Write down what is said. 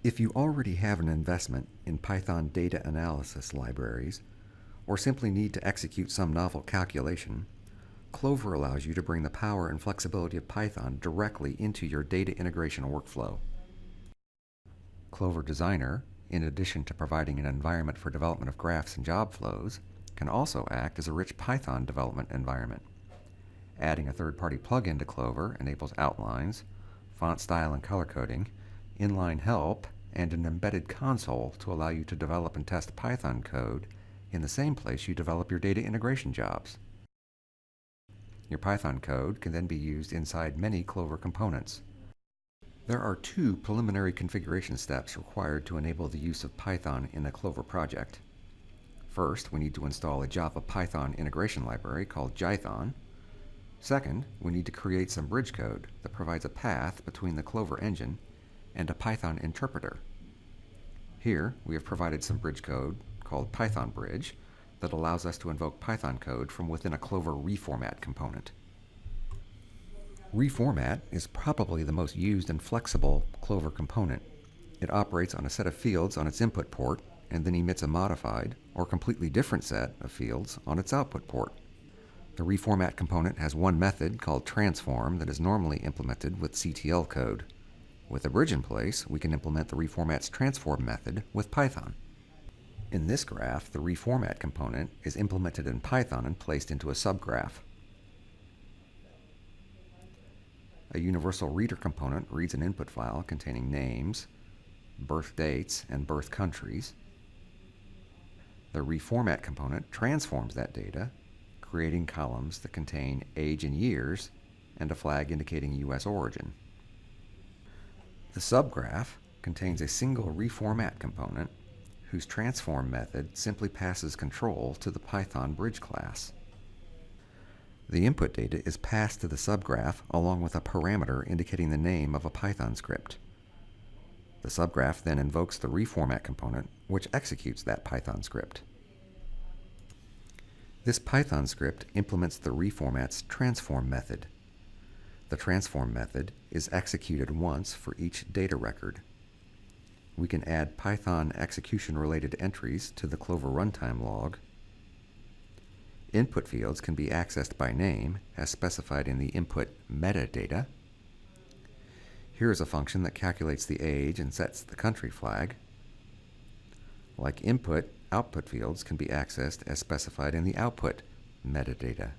If you already have an investment in Python data analysis libraries, or simply need to execute some novel calculation, Clover allows you to bring the power and flexibility of Python directly into your data integration workflow. Clover Designer, in addition to providing an environment for development of graphs and job flows, can also act as a rich Python development environment. Adding a third-party plugin to Clover enables outlines, font style and color coding, inline help, and an embedded console to allow you to develop and test Python code in the same place you develop your data integration jobs. Your Python code can then be used inside many Clover components. There are two preliminary configuration steps required to enable the use of Python in a Clover project. First, we need to install a Java Python integration library called Jython. Second, we need to create some bridge code that provides a path between the Clover engine and a Python interpreter. Here, we have provided some bridge code called Python Bridge that allows us to invoke Python code from within a Clover reformat component. Reformat is probably the most used and flexible Clover component. It operates on a set of fields on its input port and then emits a modified or completely different set of fields on its output port. The reformat component has one method called transform that is normally implemented with CTL code. With a bridge in place, we can implement the reformat's transform method with Python. In this graph, the reformat component is implemented in Python and placed into a subgraph. A universal reader component reads an input file containing names, birth dates, and birth countries. The reformat component transforms that data, creating columns that contain age and years and a flag indicating U.S. origin. The subgraph contains a single reformat component whose transform method simply passes control to the Python bridge class. The input data is passed to the subgraph along with a parameter indicating the name of a Python script. The subgraph then invokes the reformat component, which executes that Python script. This Python script implements the reformat's transform method. The transform method is executed once for each data record. We can add Python execution-related entries to the Clover runtime log. Input fields can be accessed by name, as specified in the input metadata. Here is a function that calculates the age and sets the country flag. Like input, output fields can be accessed as specified in the output metadata.